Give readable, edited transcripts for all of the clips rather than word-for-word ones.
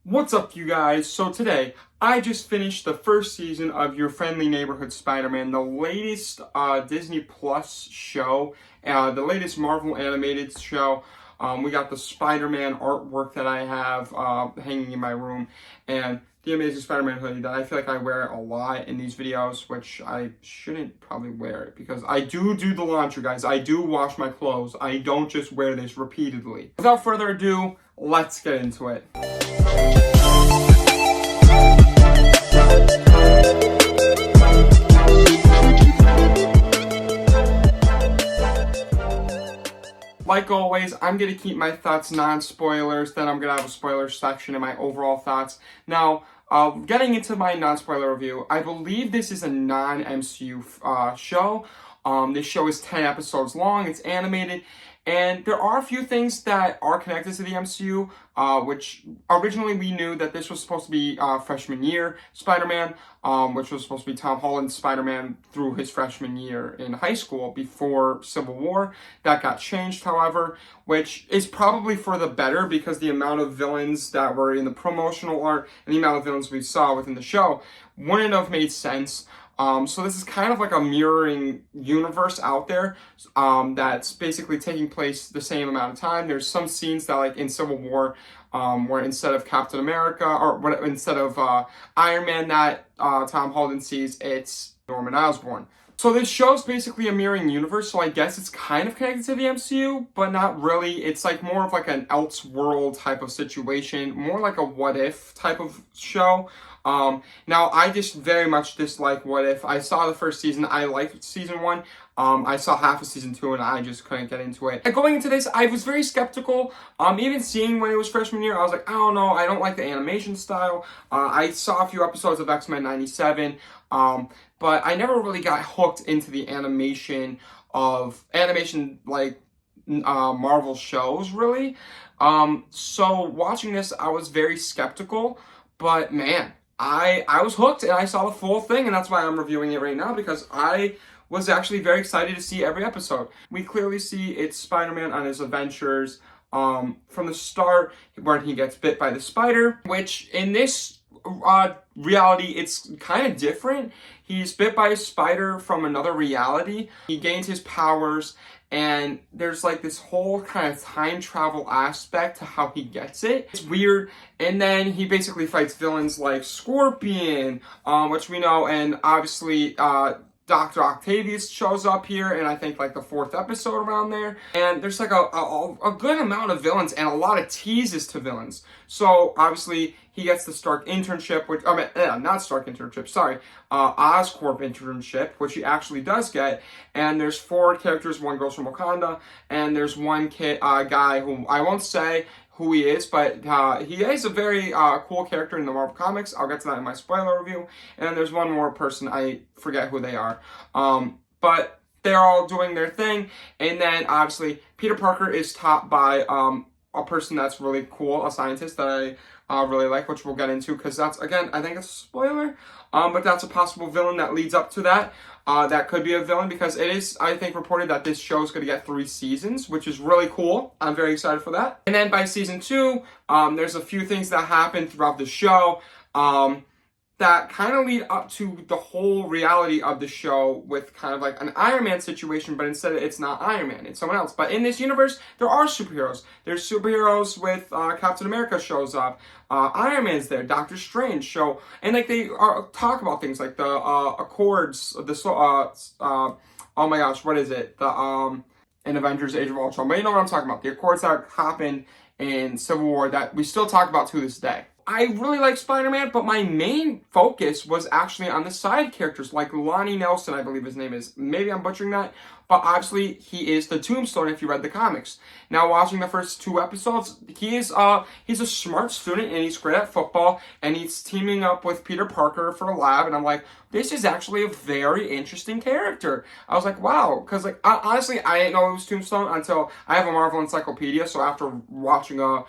What's up, you guys? So today, I just finished the first season of Your Friendly Neighborhood Spider-Man, the latest Disney Plus show, the latest Marvel animated show. We got the Spider-Man artwork that I have hanging in my room, and the Amazing Spider-Man hoodie that I feel like I wear a lot in these videos, which I shouldn't probably wear it because I do the laundry, guys. I do wash my clothes. I don't just wear this repeatedly. Without further ado, let's get into it. Like always, I'm going to keep my thoughts non-spoilers, then I'm going to have a spoiler section in my overall thoughts. Now, getting into my non-spoiler review, I believe this is a non-MCU show. This show is 10 episodes long, it's animated, and there are a few things that are connected to the MCU, which originally we knew that this was supposed to be freshman year Spider-Man, which was supposed to be Tom Holland's Spider-Man through his freshman year in high school before Civil War. That got changed, however, which is probably for the better because the amount of villains that were in the promotional art and the amount of villains we saw within the show wouldn't have made sense. So this is kind of like a mirroring universe out there that's basically taking place the same amount of time. There's some scenes that, like in Civil War, where instead of Captain America or instead of Iron Man that Tom Holland sees, it's Norman Osborn. So this show's basically a mirroring universe, so I guess it's kind of connected to the MCU, but not really. It's like more of like an Elseworld type of situation, more like a what if type of show. Now, I just very much dislike What If. I saw the first season. I liked season 1. I saw half of season 2 and I just couldn't get into it. And going into this, I was very skeptical. Even seeing when it was freshman year, I was like, I don't know. I don't like the animation style. I saw a few episodes of X-Men 97, but I never really got hooked into the animation like Marvel shows, really. So watching this, I was very skeptical, but man, I was hooked and I saw the full thing, and that's why I'm reviewing it right now, because I was actually very excited to see every episode. We clearly see it's Spider-Man on his adventures from the start when he gets bit by the spider, which in this reality, it's kind of different. He's bit by a spider from another reality. He gains his powers, and there's like this whole kind of time travel aspect to how he gets it. It's weird. And then he basically fights villains like Scorpion, which we know, and obviously Dr. Octavius shows up here, and I think like the 4th episode around there. And there's like a good amount of villains and a lot of teases to villains. So obviously he gets the Stark internship, which, not Stark internship, sorry, Oscorp internship, which he actually does get. And there's 4 characters, 1 girl's from Wakanda, and there's one guy who I won't say who he is, but he is a very cool character in the Marvel Comics. I'll get to that in my spoiler review. And there's one more person, I forget who they are. But they're all doing their thing. And then, obviously, Peter Parker is taught by a person that's really cool, a scientist that I really like, which we'll get into, because that's, again, I think it's a spoiler, but that's a possible villain that leads up to that. That could be a villain, because it is, I think, reported that this show is going to get 3 seasons, which is really cool. I'm very excited for that. And then by season 2, there's a few things that happen throughout the show that kind of lead up to the whole reality of the show, with kind of like an Iron Man situation, but instead it's not Iron Man, it's someone else. But in this universe, there are superheroes. There's superheroes with Captain America shows up, Iron Man's there, Doctor Strange show, and like they talk about things like the Accords, oh my gosh, what is it? In Avengers Age of Ultron. But you know what I'm talking about. The Accords that happened in Civil War that we still talk about to this day. I really like Spider-Man, but my main focus was actually on the side characters, like Lonnie Nelson, I believe his name is. Maybe I'm butchering that, but obviously he is the Tombstone if you read the comics. Now, watching the first 2 episodes, he's a smart student, and he's great at football, and he's teaming up with Peter Parker for a lab, and I'm like, this is actually a very interesting character. I was like, wow, because like honestly, I didn't know it was Tombstone until I have a Marvel encyclopedia, so after watching a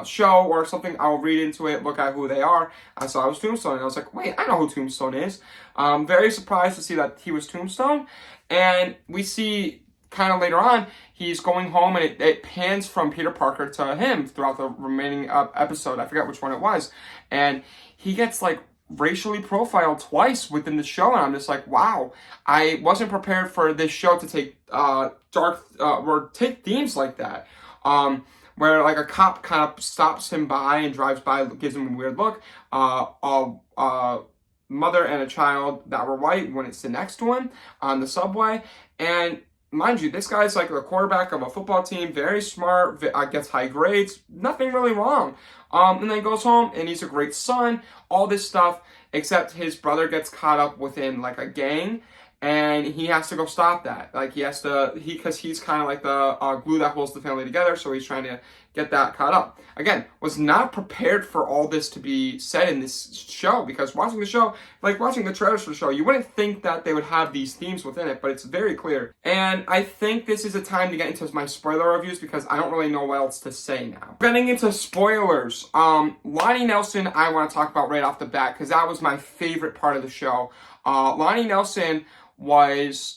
show or something, I'll read into it, look at who they are. I saw it was Tombstone, and I was like, wait, I know who Tombstone is. Very surprised to see that he was Tombstone. And we see kind of later on, he's going home and it pans from Peter Parker to him throughout the remaining episode. I forget which one it was. And he gets like racially profiled twice within the show, and I'm just like, wow, I wasn't prepared for this show to take or take themes like that. Where like a cop kind of stops him by and drives by, gives him a weird look. Mother and a child that were white when it's next to him on the subway. And mind you, this guy's like the quarterback of a football team, very smart, gets high grades, nothing really wrong. And then goes home and he's a great son, all this stuff, except his brother gets caught up within like a gang. And he has to go stop that. Like because he's kind of like the glue that holds the family together. So he's trying to get that caught up. Again, was not prepared for all this to be said in this show, because watching the show, like watching the trailers for the show, you wouldn't think that they would have these themes within it, but it's very clear. And I think this is a time to get into my spoiler reviews, because I don't really know what else to say now. Getting into spoilers, Lonnie Nelson I want to talk about right off the bat, because that was my favorite part of the show. Lonnie Nelson was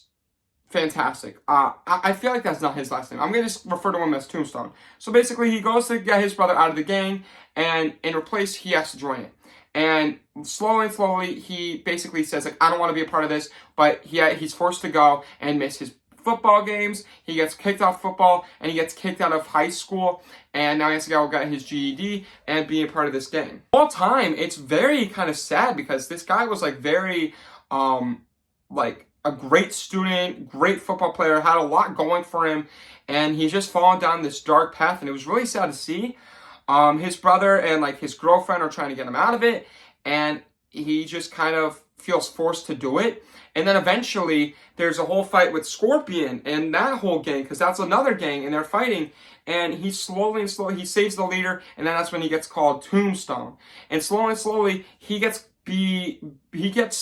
fantastic. I feel like that's not his last name. I'm going to just refer to him as Tombstone. So basically, he goes to get his brother out of the gang, and in replace, he has to join it. And slowly, he basically says, like, I don't want to be a part of this, but he's forced to go and miss his football games. He gets kicked off football, and he gets kicked out of high school, and now he has to go get his GED and be a part of this gang. All time, it's very kind of sad, because this guy was, like, very, like, a great student, great football player, had a lot going for him, and he's just fallen down this dark path, and it was really sad to see. His brother and like his girlfriend are trying to get him out of it, and he just kind of feels forced to do it. And then eventually there's a whole fight with Scorpion and that whole gang, because that's another gang, and they're fighting, and he slowly he saves the leader, and then that's when he gets called Tombstone. And slowly he gets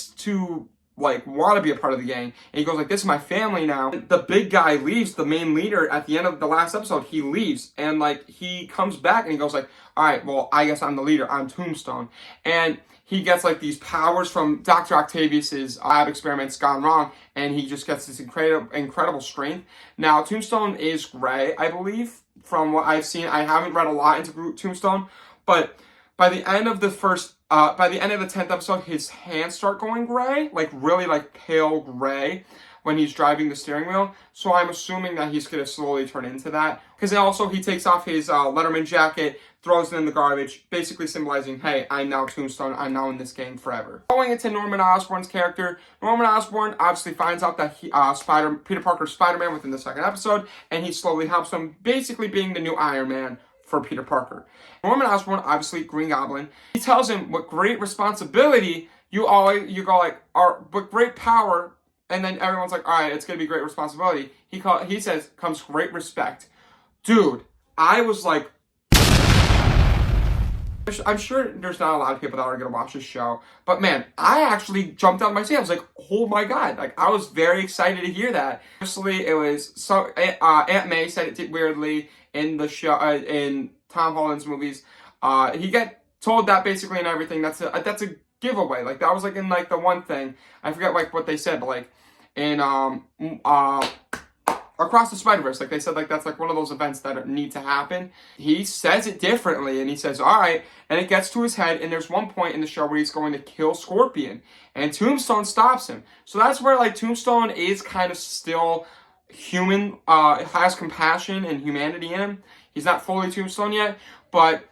to like want to be a part of the gang, and he goes like, this is my family now. The big guy leaves, the main leader, at the end of the last episode. He leaves, and like he comes back and he goes like, all right, well, I guess I'm the leader, I'm Tombstone. And he gets like these powers from Dr. Octavius's lab experiments gone wrong, and he just gets this incredible strength. Now Tombstone is gray, I believe, from what I've seen. I haven't read a lot into Tombstone, but by the end of the 10th episode, his hands start going gray, like really like pale gray when he's driving the steering wheel. So I'm assuming that he's going to slowly turn into that. Because also he takes off his Letterman jacket, throws it in the garbage, basically symbolizing, hey, I'm now Tombstone, I'm now in this gang forever. Going into Norman Osborn's character, Norman Osborn obviously finds out that Peter Parker's Spider-Man within the second episode, and he slowly helps him, basically being the new Iron Man for Peter Parker. Norman Osborn, obviously Green Goblin, he tells him with great responsibility, you go like, but great power, and then everyone's like, all right, it's gonna be great responsibility. He says, comes great respect. Dude, I was like, I'm sure there's not a lot of people that are going to watch this show, but man, I actually jumped out of my seat. I was like, oh my god, like I was very excited to hear that. Obviously, it was so Aunt May said it weirdly in the show, in Tom Holland's movies. He get told that basically and everything. That's a giveaway. Like that was like in like the one thing, I forget like what they said, but like in Across the Spider-Verse, like they said, like that's like one of those events that need to happen. He says it differently, and he says, all right, and it gets to his head, and there's one point in the show where he's going to kill Scorpion, and Tombstone stops him. So that's where like Tombstone is kind of still human, has compassion and humanity in him. He's not fully Tombstone yet, but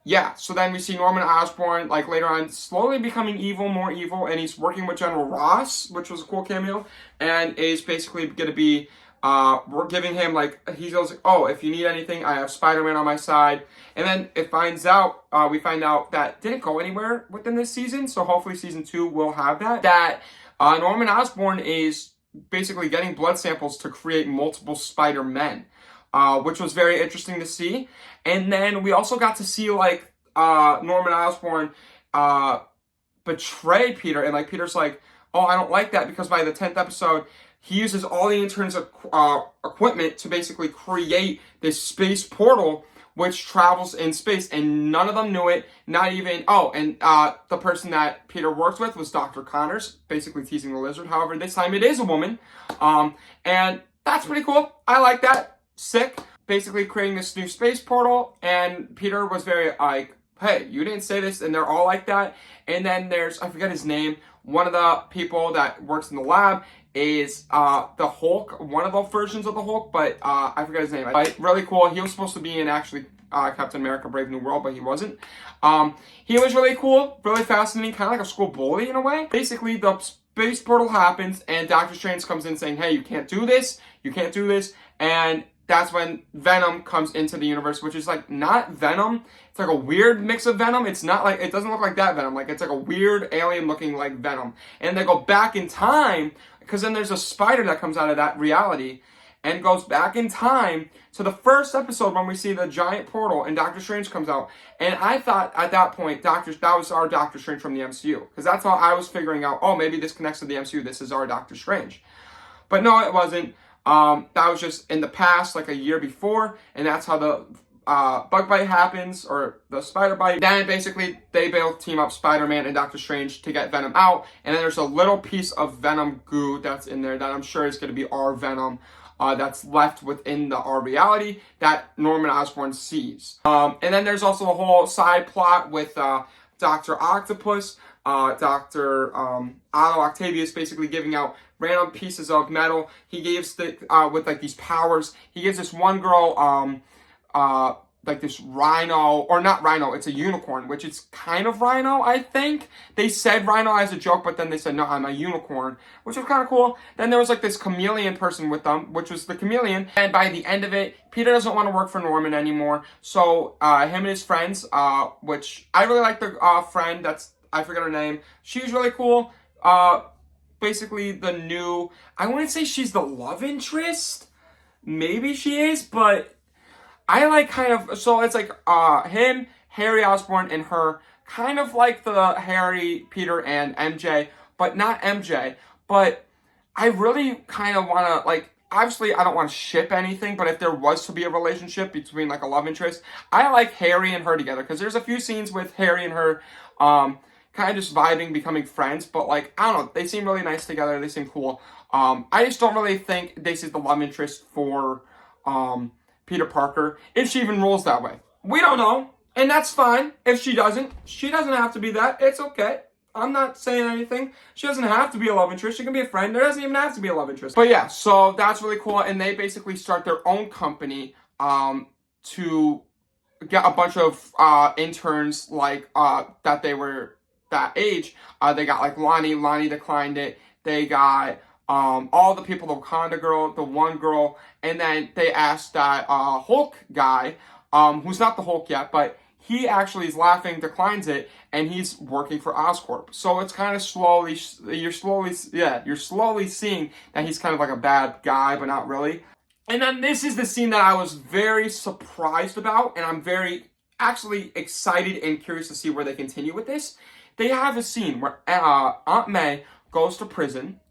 yeah, so then we see Norman Osborn, like later on, slowly becoming evil, more evil, and he's working with General Ross, which was a cool cameo, and is basically going to be, we're giving him, like, he goes, oh, if you need anything, I have Spider-Man on my side. And then we find out that didn't go anywhere within this season, so hopefully season 2 will have that. Norman Osborn is basically getting blood samples to create multiple Spider-Men, which was very interesting to see. And then we also got to see, like, Norman Osborn betray Peter, and, like, Peter's like, oh, I don't like that, because by the 10th episode, he uses all the interns' equipment to basically create this space portal which travels in space, and none of them knew it, not even, the person that Peter works with was Dr. Connors, basically teasing the Lizard. However, this time it is a woman, and that's pretty cool. I like that. Sick. Basically creating this new space portal, and Peter was very like, hey, you didn't say this, and they're all like that. And then there's, I forget his name, one of the people that works in the lab is the Hulk, one of the versions of the Hulk, but I forget his name. Really cool. He was supposed to be in actually Captain America Brave New World, but he wasn't. He was really cool, really fascinating, kind of like a school bully in a way. Basically, the space portal happens, and Doctor Strange comes in saying, hey, you can't do this, and that's when Venom comes into the universe, which is like not Venom. It's like a weird mix of Venom. It's not like, it doesn't look like that Venom. Like it's like a weird alien looking like Venom. And they go back in time, because then there's a spider that comes out of that reality and goes back in time to the first episode when we see the giant portal and Doctor Strange comes out. And I thought at that point, that was our Doctor Strange from the MCU. Because that's how I was figuring out, oh, maybe this connects to the MCU. This is our Doctor Strange. But no, it wasn't. That was just in the past, like a year before, and that's how the bug bite happens, or the spider bite. Then basically they both team up, Spider-Man and Doctor Strange, to get Venom out, and then there's a little piece of Venom goo that's in there that I'm sure is going to be our Venom that's left within our reality that Norman Osborn sees. And then there's also the whole side plot with Dr. Octopus, Dr. Otto Octavius basically giving out random pieces of metal. He gives with like these powers. He gives this one girl like this rhino, or not rhino, it's a unicorn, which is kind of rhino, I think. They said rhino as a joke, but then they said, no, I'm a unicorn, which was kind of cool. Then there was like this chameleon person with them, which was the chameleon. And by the end of it, Peter doesn't want to work for Norman anymore. So him and his friends, which I really like the friend, I forget her name. She's really cool. Basically the new, I wouldn't say she's the love interest. Maybe she is, but I like kind of, so it's like him, Harry Osborn, and her, kind of like the Harry, Peter, and MJ, but not MJ. But I really kind of want to, like, obviously I don't want to ship anything, but if there was to be a relationship between like a love interest, I like Harry and her together, because there's a few scenes with Harry and her kind of just vibing, becoming friends, but like, I don't know, they seem really nice together, they seem cool. I just don't really think this is the love interest for Peter Parker, if she even rolls that way. We don't know, and that's fine. If she doesn't have to be that. It's okay. I'm not saying anything. She doesn't have to be a love interest. She can be a friend. There doesn't even have to be a love interest. But yeah, so that's really cool, and they basically start their own company to get a bunch of interns like that they were that age. They got like Lonnie declined it. They got all the people, the Wakanda girl, the one girl, and then they asked that Hulk guy, who's not the Hulk yet, but he actually is laughing, declines it, and he's working for Oscorp. So it's kind of you're slowly seeing that he's kind of like a bad guy, but not really. And then this is the scene that I was very surprised about, and I'm very actually excited and curious to see where they continue with this. They have a scene where Aunt May goes to prison,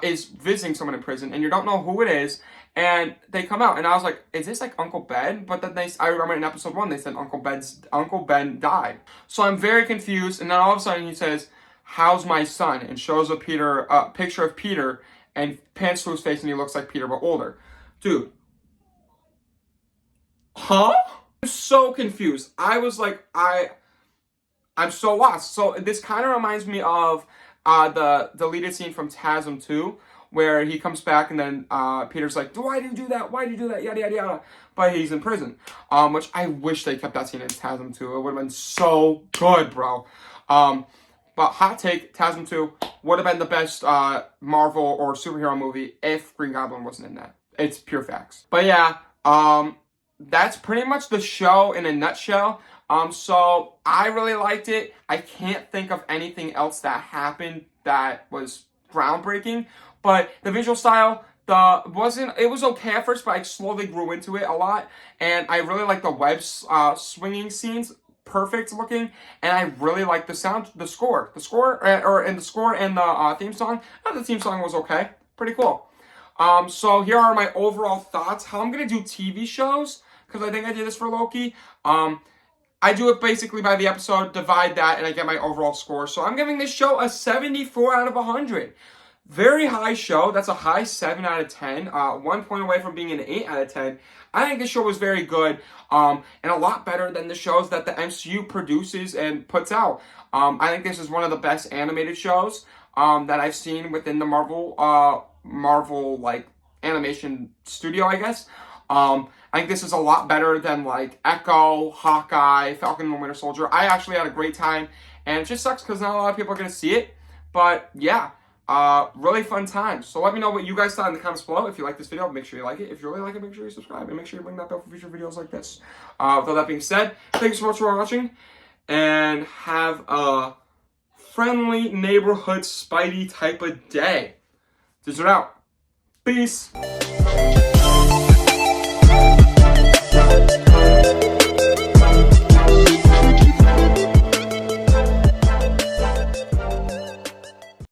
is visiting someone in prison, and you don't know who it is, and they come out, and I was like, is this like Uncle Ben? But then I remember in episode 1, they said Uncle Ben died. So I'm very confused, and then all of a sudden he says, how's my son? And shows a picture of Peter, and pans to his face, and he looks like Peter, but older. Dude. Huh? I'm so confused. I was like, I'm so lost. So this kind of reminds me of the deleted scene from TASM 2, where he comes back and then Peter's like, why did you do that? Why did you do that? Yada, yada, yada. But he's in prison, which I wish they kept that scene in TASM 2. It would have been so good, bro. But hot take, TASM 2 would have been the best Marvel or superhero movie if Green Goblin wasn't in that. It's pure facts. But yeah, that's pretty much the show in a nutshell. So I really liked it. I can't think of anything else that happened that was groundbreaking, but the visual style, it was okay at first, but I slowly grew into it a lot, and I really like the web swinging scenes, perfect looking, and I really like the score and the theme song. The theme song was okay, pretty cool. So here are my overall thoughts. How I'm gonna do TV shows, because I think I did this for Loki. I do it basically by the episode, divide that, and I get my overall score. So I'm giving this show a 74 out of 100. Very high show. That's a high 7 out of 10. 1 point away from being an 8 out of 10. I think this show was very good, and a lot better than the shows that the MCU produces and puts out. I think this is one of the best animated shows that I've seen within the Marvel like animation studio, I guess. I think this is a lot better than like Echo, Hawkeye, Falcon and the Winter Soldier. I actually had a great time, and it just sucks because not a lot of people are going to see it. But yeah, really fun time. So let me know what you guys thought in the comments below. If you like this video, make sure you like it. If you really like it, make sure you subscribe, and make sure you ring that bell for future videos like this. With all that being said, thanks so much for watching, and have a friendly neighborhood Spidey type of day. This is out. Peace.